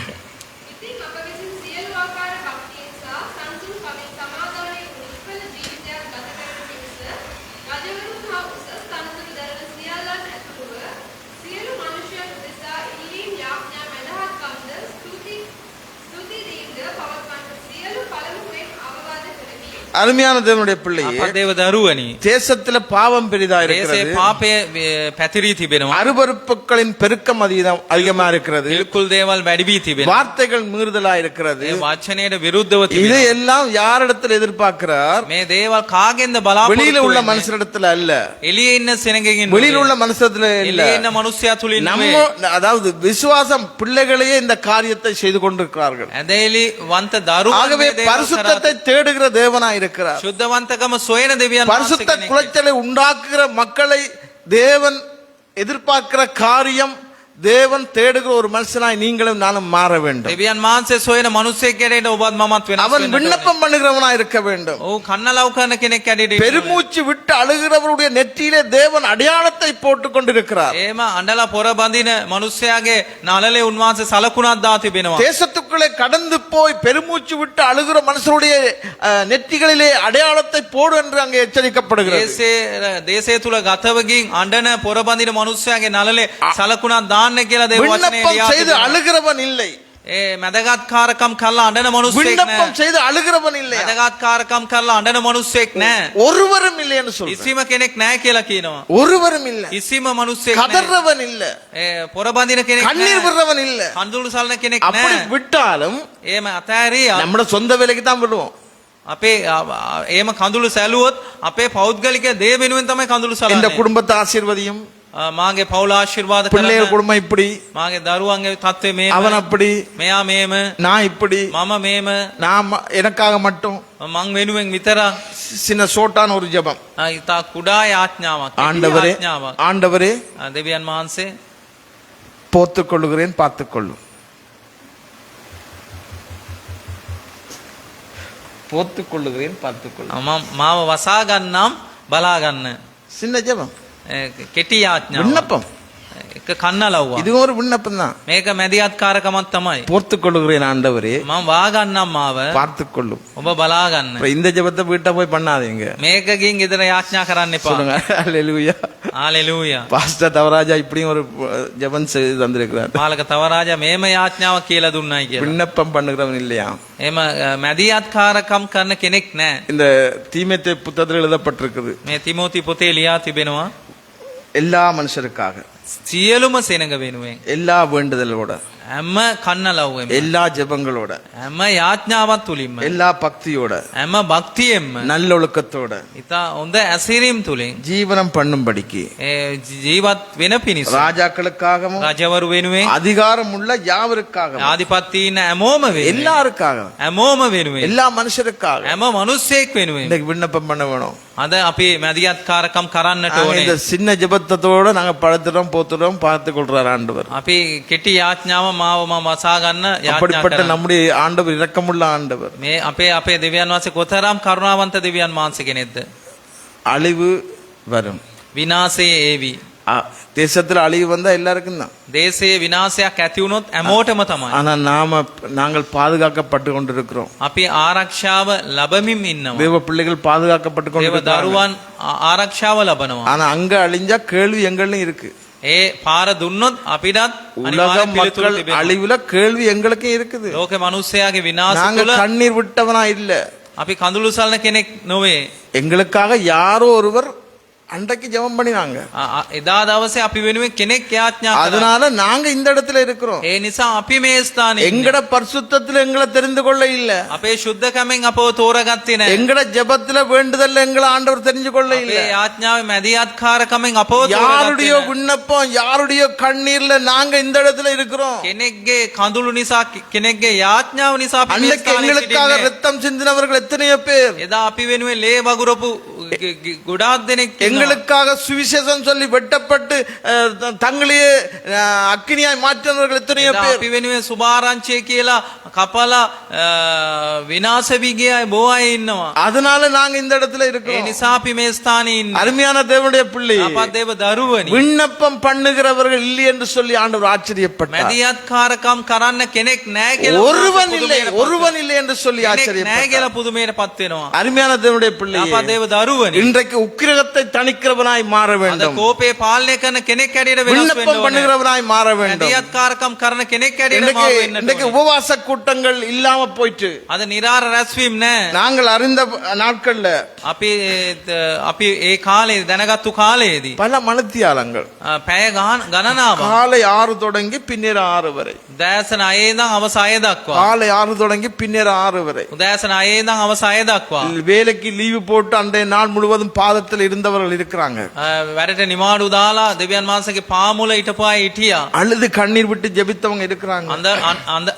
ඉතින් අප විසින් සියලු ආකාර භක්තියෙන් සහ සංසුන් කමින් සමාදානයෙන් නිෂ්ඵල ජීවිතයක් ගත කරන පිණිස රජවරු සහ උසස් තනතුරු දරන සියල්ලන් ඇතුළුව සියලු මනුෂ්‍යයන් උදෙසා ඉල්ලීම් යාඥා මැදහත්කම්ද ස්තුති දීම්ද පවත්වන්නට සියලු පළමුවෙන් අවවාද කරමි. அருமையான தேவனுடைய பிள்ளையே, අප දේව දරුවනි தேசத்துல பாவம் பெரிதா දේශේ இருக்கிறது. පාපය පැතිරී තිබෙනවා. அருவருப்புகளின் பெருக்கம் அதிகமா இருக்கிறது. පිළිකුල් දේවල් වැඩි වී තිබෙනවා. வார்த்தைகள் மீறுதலா இருக்கிறது. ඒ වචනයට විරුද්ධව තිබෙනවා. இதையெல்லாம் யாரிடத்தில் எதிர்பார்க்கிறார்? මේ දේවල් කාගෙන්ද வெளியில බලාපොරොත්තු உள்ள වෙන්නේ? மனுஷரிடத்துல அல்ல, එළියේ ඉන්න සෙනඟකින් வெளியில உள்ள மனுஷத்துல இல்ல. එළියේ ඉන්න මනුස්සයා තුලින් நம்ம නෙවෙයි. அதாவது விசுவாசம் பிள்ளைகளையே இந்த காரியத்தை செய்து கொண்டிருக்கிறார்கள். ඇදේලි වන්ත දරුවන් ஆகவே මේ දේවල් பரிசுத்தத்தை தேடுகிற தேவனா இருக்கிறார். සුද්ධවන්තකම සොයන දෙවියන් பரிசுத்த වහන්සේ කෙනෙක්. குலைச்சலை உண்டாக்குகிற மக்களை தேவன் எதிர்பார்க்கிற காரியம், தேவன் தேடுகிற ஒரு மனுஷனாய் நீங்களும் நானும் மாற வேண்டும். දෙවියන් වහන්සේ සොයන මිනිසෙක් ඇරෙන්න ඔබත් මමත් වෙනස් அவன் වෙන්න ඕනේ. விண்ணப்பம் பண்ணுகிறவனா இருக்க வேண்டும். ඔව් කන්නලව් කරන කෙනෙක් ඇඩිට ඉන්න ඕනේ. பெருமூச்சு விட்டு அழுகிறவருடைய நெற்றியிலே தேவன் அடையாளத்தை போட்டுக் கொண்டிருக்கிறார். එහෙම අඬලා පොර බඳින මිනිසයාගේ නළලේ උන්වහන්සේ සලකුණක් දා තිබෙනවා. தேசத்துக்குள்ளே கடந்து போய் பெருமூச்சு விட்டு அழுகிற மனுஷருடைய நெற்றிகளிலே அடையாளத்தை போடு என்று அங்கே எச்சரிக்கப்படுகிறது. දේශය තුල ගතව ගින් අඬන පොර බඳින මිනිසයාගේ නළලේ සලකුණක් දාන්න කියලා දේව වචනේ விண்ணப்பம் செய்து அழுகிறவன் இல்லை. ඒ මැදගත්කාරකම් කරලා අඬන මිනිසෙක් விண்ணப்பம் නෑ. செய்து அழுகிறவன் இல்லை. මැදගත්කාරකම් කරලා අඬන මිනිසෙක් නෑ. ஒருவரும் இல்லை என்று சொல்றார். කිසිම කෙනෙක් නෑ කියලා කියනවා. ஒருவரும் இல்லை. කිසිම මිනිසෙක් නෑ. கதறவன் இல்ல, ඒ පොර බඳින කෙනෙක් கண்ணீர் නෑ. விடுறவன் இல்ல. කඳුළු සල්න කෙනෙක් அப்படி නෑ. விட்டாலும் එහෙම අතෑරියා நம்மட சொந்த வேலைக்கு தான் விடுவோம். අපේ එහෙම කඳුළු සැලුවොත් අපේ පෞද්ගලික දේ වෙනුවෙන් තමයි කඳුළු இந்த සලන්නේ. குடும்பத்தை ஆசீர்வதியும், මාගේ පවුල ආශිර්වාද பிள்ளைகள் කරන්න. குடும்பம் இப்படி, මාගේ දරුවන්ගේ තත්ත්වය මේම. அவன் அப்படி, මෙයා මේම. நான் இப்படி, මම මේම. நான் எனக்காக மட்டும். මං වෙනුවෙන් විතරක්. சின்ன சோட்டான ஒரு ஜெபம். ඉතා කුඩා යාඥාවක්. කෙටි ஆண்டவரே, යාඥාවක්. ஆண்டவரே දෙවියන් වහන්සේ போத்துக் கொள்ளுகிறேன், பார்த்துக் கொள்ளும். போத்துக் கொள்ளுகிறேன், பார்த்துக் கொள்ளும். මාව වසා ගන්නම් බලා ගන්න. சின்ன ஜெபம், කෙටි යාඥාවක්. விண்ணப்பம். එක කන්නලව්වා. இதுவும் ஒரு விண்ணப்பம் தான். මේක මැදිහත්කාරකමක් තමයි. போத்துக் கொள்ளுகிறேன் ஆண்டவரே, මම වාගන්නම් මාව. பார்த்துக் கொள்ளும். ඔබ බලා ගන්න. அப்புறம் இந்த ஜெபத்தை வீட்டை போய் பண்ணாதீங்க. මේකකින් ගෙදර යාඥා කරන්න එපා. சொல்லுங்க அல்லேலூயா. හalleluya. பாஸ்டர் தவராஜா இப்படியும் ஒரு ஜெபம் செய்து தந்திருக்கிறார். පාලක තවරාජා මේම යාඥාවක් කියලා දුන්නයි කියලා. விண்ணப்பம் பண்ணுகிறவன் இல்லையா? එහෙම මැදිහත්කාරකම් කරන කෙනෙක් නෑ. இந்த தீமோத்தேயு புத்தகத்தில் எழுதப்பட்டிருக்குது. මේ තිමෝති පොතේ ලියා තිබෙනවා. எல்லா மனுஷருக்காக, සියලුම සෙනඟ වෙනුවෙන්, எல்லா வேண்டுதலோட, හැම කන්නලව්වෙම, எல்லா ஜெபங்களோட, හැම යාඥාවක් තුලින්ම, எல்லா பக்தியோட, හැම භක්තියෙන්ම, நல்லொழுக்கத்தோட ඉතා හොඳ ඇසිරීම් තුලින් ஜீவனம் பண்ணும்படிக்கு ඒ ජීවත් වෙන පිණිස ராஜாக்களுக்காகவும் රජවරු වෙනුවෙන්, அதிகாரம் உள்ள யாவருக்காகவும், ආධිපත්‍ය ඉන්න හැමෝම වෙනුවෙන්, எல்லாருக்காகவும், හැමෝම වෙනුවෙන්, எல்லா மனுஷருக்காக හැම මිනිස්සෙක් වෙනුවෙන් இன்னைக்கு விண்ணப்பம் பண்ண வேணும். අද අපි මැදිහත්කාරකම් කරන්නට நாங்க ඕනේ. இந்த சின்ன ஜெபத்தோட நாங்க படுத்துறோம், போத்துறோம், பார்த்து கொள்றார் ஆண்டவர். අපි කෙටි යාඥාව මාව මම වසා ගන්න යාඥා அப்படிப்பட்ட කරනවා. நம்முடைய ஆண்டவர் இரக்கமுள்ள ஆண்டவர். මේ අපේ දෙවියන් වහන්සේ කොතරම් කරුණාවන්ත දෙවියන් වහන්සේ කෙනෙක්ද. அழிவு வரும். විනාශයේ ඒවි. தேசத்துல அழிவு வந்தா எல்லாருக்கும் தான். දේශයේ විනාශයක් ඇති වුණොත් හැමෝටම තමයි. ஆனா நாங்கள் பாதுகாக்கப்பட்டு கொண்டிருக்கிறோம். අපි ආරක්ෂාව ලැබමින් ඉන්නවා. தேவ பிள்ளைகள் பாதுகாக்கப்பட்டு දේව கொண்டிருக்கிறாங்க. දරුවන් ආරක්ෂාව ලබනවා. ஆனா அங்க அழிஞ்சா கேள்வி எங்கள்லயும் இருக்கு. ඒ පාර දුන්නොත් අපිටත් உலக අනිවාර්ය පිළිතුරු மக்கள் තිබෙනවා. அழிவுல கேள்வி எங்களுக்கும் இருக்குது. ලෝක මිනිස්යාගේ විනාශ நாங்க තුළ கண்ணீர் விட்டவனா இல்ல. අපි කඳුළු සල්න කෙනෙක් නොවේ. எங்களுக்காக யாரோ ஒருவர் அன்றைக்கு ஜெபம் பண்ணினாங்க. එදා දවසේ අපි වෙනුවෙන් කෙනෙක් යාඥා කළා. அதனால நாங்க இந்த இடத்துல இருக்கிறோம். ඒ නිසා අපි මේ ස්ථානයේ எங்கட பரிசுத்தத்துல எங்களை தெரிந்து கொள்ள இல்ல. අපේ ශුද්ධකමෙන් අපව තෝරගත්තේ නැහැ. எங்கட ஜெபத்துல வேண்டுதல்ல எங்களை ஆண்டவர் தெரிஞ்சு கொள்ள இல்ல. අපේ යාඥාවේ මැදිහත්කාරකමෙන් අපව யாருடைய තෝරගත්තේ விண்ணப்பம், யாருடைய கண்ணீர்ல நாங்க இந்த இடத்துல இருக்கிறோம். කෙනෙක්ගේ කඳුළු නිසා, කෙනෙක්ගේ යාඥාව නිසා අපි මේ அன்னைக்கு ස්ථානයේ எங்களுக்காக සිටින්නේ. ரத்தம் சிந்தினவர்கள் எத்தனையோ பேர். එදා අපි වෙනුවෙන් ලේ වගුරපු ගොඩාක් දෙනෙක් ඉන්නවා. எங்களுக்காக சுவிசேஷம் சொல்லி வெட்டப்பட்டு தங்களையே அக்கினியாய் மாற்றினவர்கள் எத்தனையோ එදා பேர். අපි වෙනුවෙන් සුභාරංචිය කියලා කපලා විනාශ වී ගිය අය බොහෝ අය ඉන්නවා. அதனால நாங்க இந்த இடத்துல ඒ இருக்கிறோம். නිසා අපි මේ ස්ථානයේ ඉන්නේ. அருமையான தேவனுடைய பிள்ளை, අපත් දේව දරුවනි. விண்ணப்பம் பண்ணுகிறவர்கள் இல்லை என்று சொல்லி ஆண்டவர் ஆச்சரியப்பட்டார். මැදිහත්කාරකම් කරන්න කෙනෙක් නැහැ කියලා ஒருவன் இல்லை, ஒருவன் இல்லை என்று சொல்லி නැහැ ஆச்சரியப்பட்டார். කියලා පුදුමයටපත් වෙනවා. அருமையான தேவனுடைய பிள்ளை, අපත් දේව දරුවනි. இன்றைக்கு உக்கிரகத்தை தணிக்கிறவனாய் மாற අද வேண்டும். කෝපේ පාලනය කරන කෙනෙක් හැටියට වෙනස් වෙන්න விண்ணப்பம் ඕනේ. பண்ணுகிறவனாய் மாற வேண்டும். මැදිහත්කාරකම් කරන කෙනෙක් හැටියට இன்றைக்கு මාරු වෙන්න இன்றைக்கு ඕනේ. உபவாச கூட்டங்கள் இல்லாம போயிட்டு අද නිරාර රැස්වීම නැහැ. நாங்கள் அறிந்த நாட்கள்ல අපි අපි ඒ කාලේ දැනගත්තු කාලයේදී பல மனத்தியாலங்கள் පැය ගණනාවක් காலை 6 தொடங்கி பின்னர் 6 வரை, උදෑසන 6 ඉඳන් හවස 6 දක්වා காலை 6 தொடங்கி பின்னர் 6 வரை උදෑසන 6 ඉඳන් හවස 6 දක්වා வேலைக்கு லீவு போட்டு அன்றைய நாள் முழுவதும் பாதத்தில் இருந்தவர்கள் இருக்கிறாங்க. වැඩට නිමාඩු දාලා දෙවියන් වහන්සේගේ පාමුල හිටපු අය හිටියා. அழுது கண்ணீர் விட்டு ஜெபித்தவங்க இருக்கிறாங்க.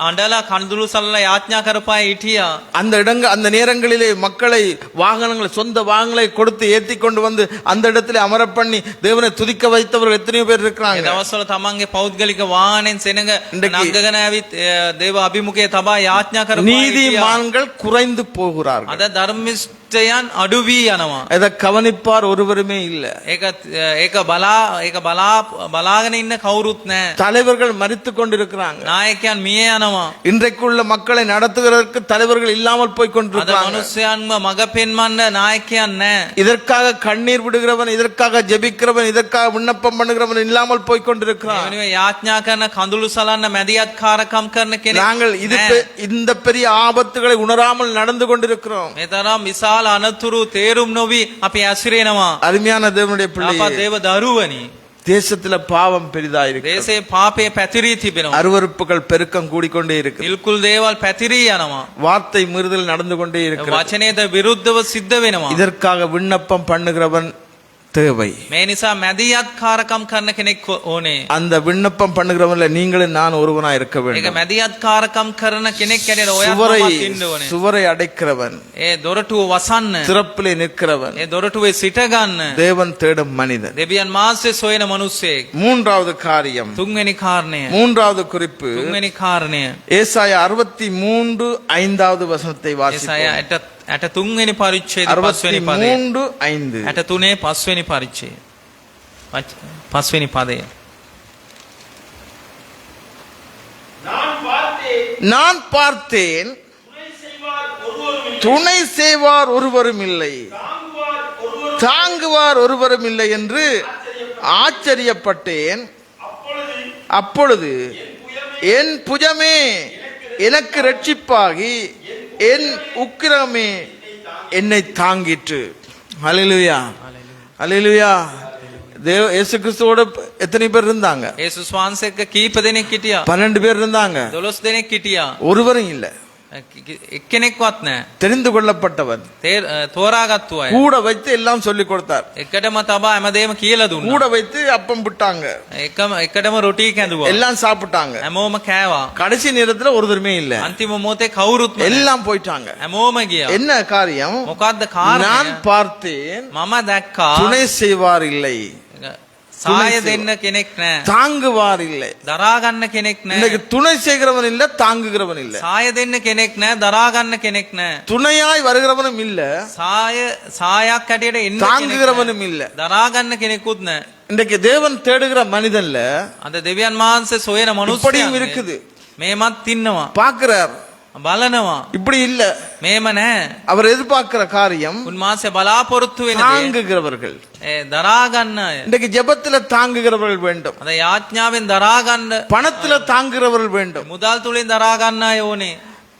අඬලා කඳුළු සල්ලා යාඥා කරපු අය හිටියා. அந்த நேரங்களிலே மக்களை வாகனங்களை, சொந்த வாகனங்களை கொடுத்து ஏத்தி கொண்டு வந்து அந்த இடத்துல அமர பண்ணி தேவனை துதிக்க வைத்தவர்கள் எத்தனையோ பேர் ඒ இருக்கிறாங்க. දවස්වල තමන්ගේ පෞද්ගලික වාහනෙන් සෙනඟ ඉන්දකි- නග්ගගෙන ඇවිත් දේව අභිමුඛයේ තබා යාඥා කරපු අය හිටියා. நீதிமான்கள் குறைந்து போகிறார்கள். අද ධර්මිෂ්ඨයන් අඩු වී යනවා. இதை கவனிப்பார் ஒருவருமே இல்ல. ඒක බලාගෙන ඉන්න කවුරුත් නැහැ. தலைவர்கள் மரித்து கொண்டிருக்கிறாங்க. නායකයන් මිය යනවා. இன்றைக்குள்ள மக்களை நடத்துகிறதற்கு தலைவர்கள் இல்லாமல் போய் අද கொண்டிருக்கிறாங்க. මනුස්සයන්ම මග පෙන්වන්න නායකයන් නැහැ. இதற்காக கண்ணீர் விடுகிறவன், இதற்காக ஜெபிக்கிறவன், இதற்காக விண்ணப்பம் பண்ணுகிறவன் இல்லாமல் போய் ඒ கொண்டிருக்கிறான். වෙනුවෙන් යාඥා කරන කඳුළු සලන්න මැදිහත්කාරකම් කරන කෙනෙක් நாங்கள் නැහැ. இந்த பெரிய ஆபத்துகளை உணராமல் நடந்து கொண்டிருக்கிறோம். මේ තරම් විශාල අනතුරු තේරුම් නොවි අපි ඇසිරෙනවා. அருமையான தேவனுடைய பிள்ளை, අපත් දේව දරුවනි. தேசத்துல பாவம் பெரிதாயிருக்கு. දේශේ පාපය පැතිරී තිබෙනවා. அருவருப்புகள் பெருக்கம் கூடிக்கொண்டே இருக்கு. ඉල්කුල් දේවල් පැතිරී යනවා. வார்த்தை மீறுதல் நடந்து கொண்டே இருக்கு. වචනයට විරුද්ධව සිද්ධ වෙනවා. இதற்காக விண்ணப்பம் பண்ணுகிறவன் தேவை. මේ නිසා මැදිහත්කාරකම් කරන කෙනෙක් ඕනේ. அந்த விண்ணப்பம் பண்ணுகிறவன்ல நீங்களும் நான் ஒருவனா இருக்க ඒක வேண்டும். මැදිහත්කාරකම් කරන කෙනෙක් හැටියට சுவரை ඔයාමත් ඉන්න ඕනේ. சுவரை அடைக்கிறவன், ඒ දොරටුව වසන්න. திறப்பிலே நிற்கிறவன், ඒ දොරටුවේ සිට ගන්න. தேவன் தேடும் மனிதன். දෙවියන් මාසේ සොයන මිනිසෙක්. மூன்றாவது காரியம், තුන්වෙනි කාරණය. மூன்றாவது குறிப்பு, තුන්වෙනි කාරණය. ஏசாயா 63 5வது வசனத்தை ඒසායා வாசிப்போம். 63 වෙනි පරිච්ඡේදය 5 වෙනි පදය. 63 5. 63 5 වෙනි පරිච්ඡේදය. 5 වෙනි පදය. நான் பார்த்தேன், நான் பார்த்தேன், துணை செய்வார் ஒருவரும் துணை செய்வார் ஒருவரும் இல்லை, இல்லை, தாங்குவார் ஒருவரும் தாங்குவார் ஒருவரும் இல்லை என்று ஆச்சரியப்பட்டேன். அப்பொழுது அப்பொழுது என் புஜமே எனக்கு ரட்சிப்பாகி என் உக்கிரமே என்னை தாங்கிற்று. ஹல்லேலூயா, ஹல்லேலூயா. இயேசு கிறிஸ்துவோட எத்தனை பேர் இருந்தாங்க? යේසුස් වහන්සේ එක්ක කීප දෙනෙක් හිටියා? 12 பேர் இருந்தாங்க. 12 දෙනෙක් හිටියා. ஒருவரும் இல்ல. එක්කෙනෙක්වත් නැහැ. தெரிந்து கொள்ளப்பட்டவன், තෝරාගත්තු අය. கூட வைத்து எல்லாம் சொல்லி கொடுத்தார். එකටම තබා හැමදේම කියලා දුන්නා. கூட வைத்து அப்பம் விட்டாங்க, එකටම රොටි කැඳුවා. எல்லாம் சாப்பிட்டாங்க. හැමෝම කෑවා. கடைசி நேரத்துல ஒருத்தருமே இல்ல, අන්තිම මොහොතේ කවුරුත් නැහැ. எல்லாம் போயிட்டாங்க. හැමෝම ගියා. என்ன காரியம்? මොකද්ද நான் කාරණය? பார்த்தேன், මම දැක්කා துணை செய்வார் இல்லை, සාය දෙන්න කෙනෙක් නැහැ. தாங்குவார் இல்லை. දරා ගන්න කෙනෙක් இன்னைக்கு නැහැ. துணை செய்கிறவன் இல்ல, தாங்குகிறவன் இல்ல, සාය දෙන්න කෙනෙක් නැහැ. දරා ගන්න කෙනෙක් නැහැ. துணையாய் வருகிறவனும் இல்ல, සායක් හැටියට එන්න කෙනෙක් தாங்குகிறவனும் இல்ல. නැහැ. දරා ගන්න කෙනෙකුත් නැහැ. இன்றைக்கு தேவன் தேடுகிற மனிதன்ல අද දෙවියන් වහන්සේ සොයන இப்படியும் මනුස්සයෙක් இருக்குது. මේමත් ඉන්නවා. பார்க்கிறார், බලනවා. இப்படி இல்ல. මේම නැහැ. அவர் எதிர்பார்க்கிற காரியம் උන්වහන්සේ බලාපොරොත්තු වෙන දේ தாங்குகிறவர்கள். දරා ගන්න අය. இன்றைக்கு ஜெபத்துல தாங்குகிறவர்கள் வேண்டும், අද යාඥාවෙන් දරා ගන්න, பணத்துல தாங்குகிறவர்கள் வேண்டும், මුදල් තුලින් දරා ගන්න අය ඕනේ.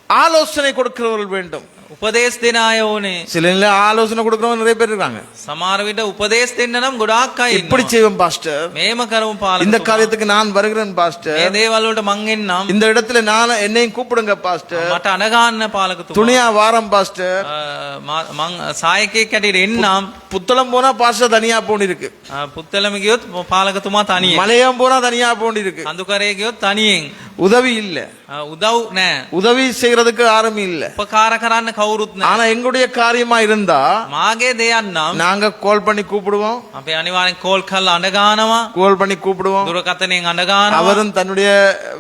ஆலோசனை கொடுக்கிறவர்கள் வேண்டும். උපදේශ දෙන අය ඕනේ. சில இல்ல ஆலோசனை கொடுக்கிறவங்க நிறைய பேர் இருக்காங்க. සමහර විට උපදේශ දෙන්න නම් ගොඩාක් අය இப்படி ඉන්නවා. செய்வோம் பாஸ்டர், මේම කරමු පාලක. இந்த காரியத்துக்கு நான் வருகிறேன் මේ பாஸ்டர், දේවල් වලට මං එන්නම්. இந்த இடத்துல நான் என்னையும் கூப்பிடுங்க பாஸ்டர், මට අනගන්න පාලකතුමා. துணியா வாரம் பாஸ்டர். මං සායකයෙක් හැටියට එන්නම්. புத்தளம் போனா பாஸ்டர் தனியா போன் இருக்கு, පුත්තලම ගියොත් පාලකතුමා තනියෙන්. மலையாம் போனா தனியா போன் இருக்கு. කඳුකරේ ගියොත් තනියෙන්. உதவி இல்ல, උදව් නෑ. உதவி செய்யறதுக்கு யாரும் இல்ல. උපකාර කරන්න කවුරුත් නෑ. ஆனா எங்களுடைய காரியமா இருந்தா මාගේ දෙයක් නම් நாங்க கால் பண்ணி கூப்பிடுவோம், අපි අනිවාර්යෙන් කෝල් කරලා අඬ ගන්නවා. கால் பண்ணி கூப்பிடுவோம். දුරකථනයෙන් අඬ ගන්නවා. அவரும் தன்னுடைய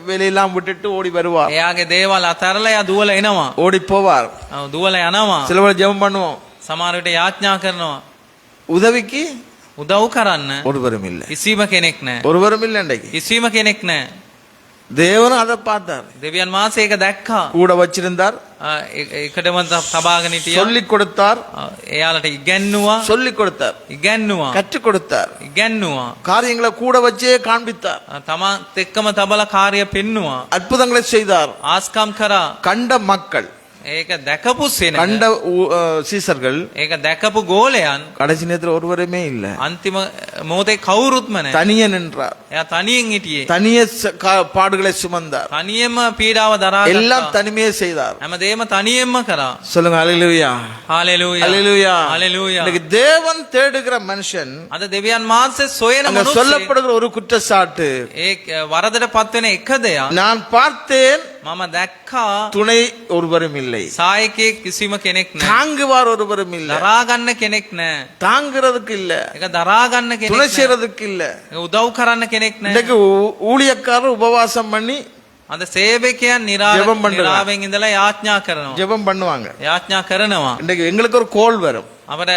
வேலையெல்லாம் விட்டுட்டு ஓடி வருவார், එයාගේ දේවල් අතහැරලා එයා දුවල එනවා. ஓடி போவார். දුවල යනවා. சிலவர் ஜெபம் பண்ணுவோம். සමහර විට යාඥා කරනවා. உதவிக்கு උදව් කරන්න ஒருவரும் இல்ல, කිසිම කෙනෙක් නෑ. ஒருவரும் இல்ல. இன்றைக்கு කිසිම කෙනෙක් නෑ. தேவனும் அதை பார்த்தார், දෙවියන් වහන්සේ ඒක දැක්කා. கூட வச்சிருந்தார், එකටම තබාගෙන හිටියා. சொல்லிக் கொடுத்தார், එයාලට ඉගැන්නුවා. சொல்லிக் கொடுத்தார், ඉගැන්නුවා. கற்றுக் கொடுத்தார், ඉගැන්නුවා. காரியங்களை கூட வச்சே காண்பித்தார், තමත් එක්කම තබලා කාර්ය පෙන්නුවා. அற்புதங்களை செய்தார். ආස්කම් කරා. கண்ட மக்கள், ඒක දැකපු සෙනඟ, கண்ட சீசர்கள் ඒක දැකපු ගෝලයන් கடைசி நேரத்தில் ஒருவருமே இல்ல, අන්තිම මොහොතේ කවුරුත්ම නැහැ. தனியே நின்றார், එයා තනියෙන් හිටියේ. தனியே பாடுகளை சுமந்தார், තනියෙම පීඩාව දරා எல்லாம் ගත්තා. தனிமையே செய்தார். හැමදේම තනියෙන්ම කරා. சொல்லுங்க அல்லேலூயா, හalleluya. அல்லேலூயா. හalleluya. இன்னைக்கு தேவன் தேடுகிற மனுஷன், අද දෙවියන් වහන්සේ සොයන அங்க මනුස්සයෙක් சொல்லப்படுகிற ஒரு குற்றச்சாட்டு, ඒ වරදට පත්වෙන එක දෙයක් நான் பார்த்தேன் මම දැක්කා. துணை ஒருவரும் இல்லை, සායකයෙක් කිසිම කෙනෙක් නැහැ. தாங்குவார் ஒருவரும் இல்ல, දරා ගන්න කෙනෙක් නැහැ. தாங்குறதுக்கு இல்ல, ඒක දරා ගන්න කෙනෙක් துணை නැහැ. செய்யறதுக்கு இல்ல. ඒක උදව් කරන්න කෙනෙක් නැහැ. இன்னைக்கு ஊழியக்காரர் உபவாசம் பண்ணி අද සේවකයන් ජෙබම් බණ්ඩ නිරාවෙන් ඉඳලා යාඥා කරනවා. ஜெபம் பண்ணுவாங்க. යාඥා කරනවා. இன்னைக்கு எங்களுக்கு ஒரு கோல் வரும், අපට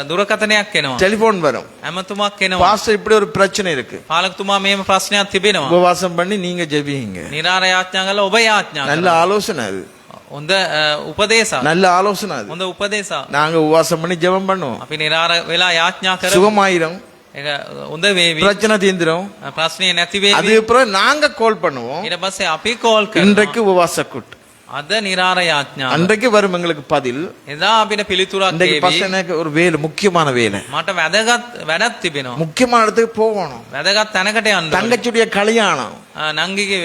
දුරකථනයක් එනවා. டெலிபோன் வரும், ඇමතුමක් එනවා. பாஸ்டர் இப்படி ஒரு பிரச்சனை இருக்கு, පාලකතුමා මේම ප්‍රශ්නයක් තිබෙනවා. உபவாசம் பண்ணி நீங்க ஜெபிங்க. නිරාර යාඥා කරලා ඔබ යාඥා நல்ல කරනවා. ஆலோசனை அது, හොඳ උපදේශා. நல்ல ஆலோசனை அது. හොඳ උපදේශා. நாங்க உபவாசம் பண்ணி ஜெபம் பண்ணுவோம், අපි නිරාර වෙලා යාඥා කරමු. சுகமாயிரும், ඒක හොඳ වේවි. பிரச்சனை தீந்துரும். ප්‍රශ්නේ නැති වේවි. அதுக்கப்புறம் நாங்க கால் பண்ணுவோம், ඊට පස්සේ අපි කෝල් කරනවා. இன்றைக்கு உபவாச கூட்டு, අද නිරාර යාඥා. அன்றைக்கு வரும் எங்களுக்கு பதில். එදා අපිට පිළිතුරක් இன்றைக்கு දෙවි. பசங்களுக்கு ஒரு வேலை, முக்கியமான வேலை, මට වැදගත් වැඩක් තිබෙනවා. முக்கியமான இடத்துக்கு போகணும், වැදගත් තැනකට යන්න ඕනේ. தங்கச்சியுடைய கல்யாணம், නංගිගේ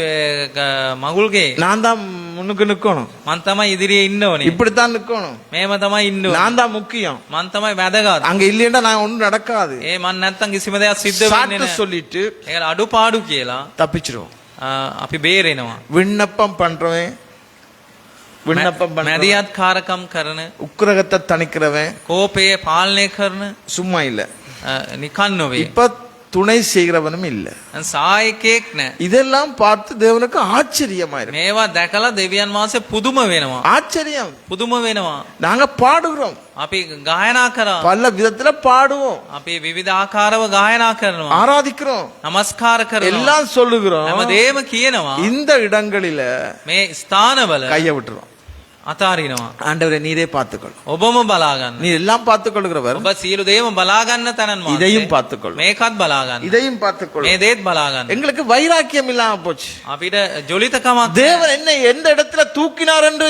මගුල්ගේ நான் தான் முன்னுக்கு நிக்கணும், මං තමයි ඉදිරියේ ඉන්න ඕනේ. இப்படித்தான் நிக்கணும், මේම තමයි ඉන්න ඕනේ. நான் தான் முக்கியம், මං තමයි වැදගත්. அங்க இல்லைன்னா நான் ஒண்ணும் நடக்காது. ඒ මං නැත්තම් කිසිම දෙයක් සිද්ධ වෙන්නේ சாட்டு නැහැ. சொல்லிட்டு ඒකට අඩුපාඩු කියලා தப்பிச்சிருவோம். අපි බේරෙනවා. விண்ணப்பம் பண்றவன், விண்ணப்பம் பண்றவன், මැදිහත් කාරකම් කරන, உக்கிரகத்தை தணிக்கிறவன் කෝපය පාලනය කරන சும்மா இல்ல, නිකන් නොවේ. இப்ப துணை செய்கிறவனும் இல்ல. සායකයෙක් නැහැ. இதெல்லாம் பார்த்து தேவனுக்கு ஆச்சரியமா இருக்கு, මේවා දැකලා දෙවියන් වහන්සේ පුදුම වෙනවා. ஆச்சரியம். පුදුම වෙනවා. நாங்க பாடுகிறோம், අපි ගායනා කරා. பல விதத்துல பாடுவோம், අපි විවිධ ආකාරව ගායනා කරනවා. ஆராதிக்கிறோம், නමස්කාර කරනවා. எல்லாம் சொல்லுகிறோம். හැමදේම කියනවා. இந்த இடங்களில මේ ස්ථානවල கைய விட்டுறோம். අතාරිනවා. ஆண்டவரே நீரே பார்த்துக்கொள், ඔබම බලා ගන්න. நீ எல்லாம் பார்த்துக்கொள்கிறவர், ඔබ සියලු දේම බලා ගන්න තැනන් වහන්සේ. இதையும் பார்த்துக்கொள், මේකත් බලා ගන්න. இதையும் பார்த்துக்கொள். මේ දේත් බලා ගන්න. எங்களுக்கு வைராக்கியம் இல்லாம போச்சு. අපිට ජොලිතකමක් தேவன் என்னை எந்த இடத்துல தூக்கினார் என்று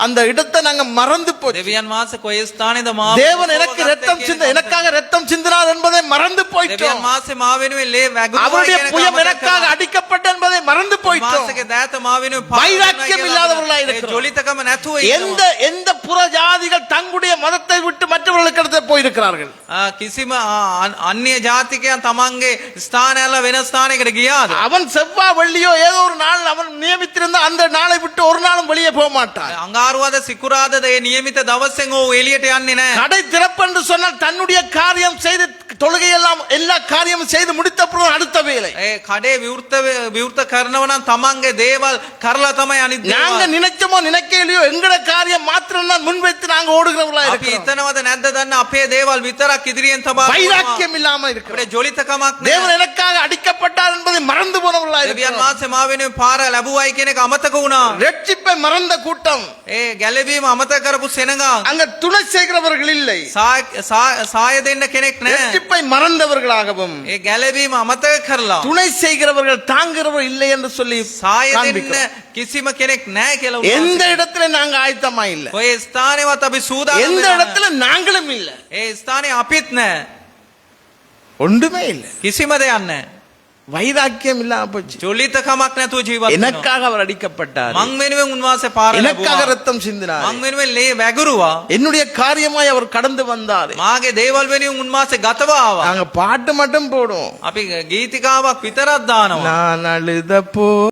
அந்த இடத்தை நாங்க மறந்து போச்சு. දෙවියන් වහන්සේ කොයි ස්ථානේද මාව தேவன் எனக்கு ரத்தம் சிந்த, எனக்காக ரத்தம் சிந்தினார் என்பதை மறந்து දෙවියන් போயிட்டோம். වහන්සේ මා වෙනුවෙන් ලේ වැගුරුවා அவருடைய කියන புயம் කම எனக்காக දැක්කා. அடிக்கப்பட்ட என்பதை மறந்து போயிட்டோம். මාසගේ දෑත මා වෙනුවෙන් வைராக்கியம் இல்லாதவர்களாய் இருக்கிறோம். ජොලිතකම නැතුව எந்த எந்த புற ஜாதிகள் தங்களுடைய மதத்தை விட்டு மற்றவர்களுக்கு அடுத்து போயிருக்கிறார்கள். කිසිම අන්‍ය ජාතිකයන් තමන්ගේ ස්ථානයල වෙන ස්ථානයකට ගියාද? அவன் செவ்வாய் வெள்ளியோ ஏதோ ஒரு நாள் அவன் நியமித்திருந்த அந்த நாளை விட்டு ஒரு நாளும் வெளியே போக மாட்டான். අඟහරුවාද සිකුරාදද ඒ නියමිත දවසෙන් ඕ එළියට යන්නේ නැහැ. கடை திறப்பென்று சொன்னால் தன்னுடைய காரியம் செய்து தொழுகையெல்லாம் எல்லா காரியமும் செய்து முடித்த பிறகு அடுத்த வேலை. ඒ කඩේ විවෘත කරනව නම් තමන්ගේ දේවල් කරලා තමයි අනිත් நாங்க දේවල්. நினைச்சோமோ நினைக்கலையோ எங்கட காரியம் மாத்திரம் தான் முன்வைத்து நாங்க ஓடுகிறவர்களா අපි இருக்கிறோம். හිතනවද නැද්ද දන්න අපේ දේවල් විතරක් ඉදිරියෙන් තබා வைராக்கியம் இல்லாம இருக்கிறோம். අපේ ජොලිතකමක් தேவன் නැහැ. எனக்காக அடிக்கப்பட்டார் என்பதை மறந்து போனவர்களா දෙවියන් இருக்கிறோம். වහන්සේ මා වෙනුවෙන් පාර ලැබුවයි කියන එක අමතක වුණා. ரட்சிப்பை மறந்த கூட்டம், ඒ ගැලවීම අමතක කරපු සෙනඟක්. அங்க துணை செய்கிறவர்கள் இல்லை. සාය දෙන්න කෙනෙක් නැහැ. ரட்சிப்பை மறந்தவர்களாகவும் ඒ ගැලවීම අමතක කරලා துணை செய்கிறவர்கள் தாங்குகிறவர் இல்லை என்று சொல்லி සාය දෙන්න காண்பிக்கிறோம். කිසිම කෙනෙක් නැහැ කියලා எந்த උන්වහන්සේ. இடத்துல நாங்க ஆயத்தமா இல்ல, ඔය ස්ථානේවත් අපි සූදානම් எந்த වෙලා இடத்துல நாங்களும் இல்ல, නැහැ. ඒ ස්ථානේ අපිත් නැහැ. ஒன்றுமே இல்ல. කිසිම දෙයක් නැහැ. வைராக்கியம் இல்லாம போச்சு. ජොලිතකමක් නැතුව ජීවත් වෙනවා. எனக்காக அவர் அடிக்கப்பட்டார், මං වෙනුවෙන් උන්වහන්සේ පාර எனக்காக ලැබුවා. ரத்தம் சிந்தினார், මං වෙනුවෙන් ලේ වැගුරුවා. என்னுடைய காரியமாய் அவர் கடந்து வந்தார். මාගේ දේවල් වෙනුවෙන් උන්වහන්සේ ගතව ආවා. நாங்க பாட்டு மட்டும் போடுவோம். අපි ගීතිකාවක් විතරක් දානවා. நான் அழுதப்போ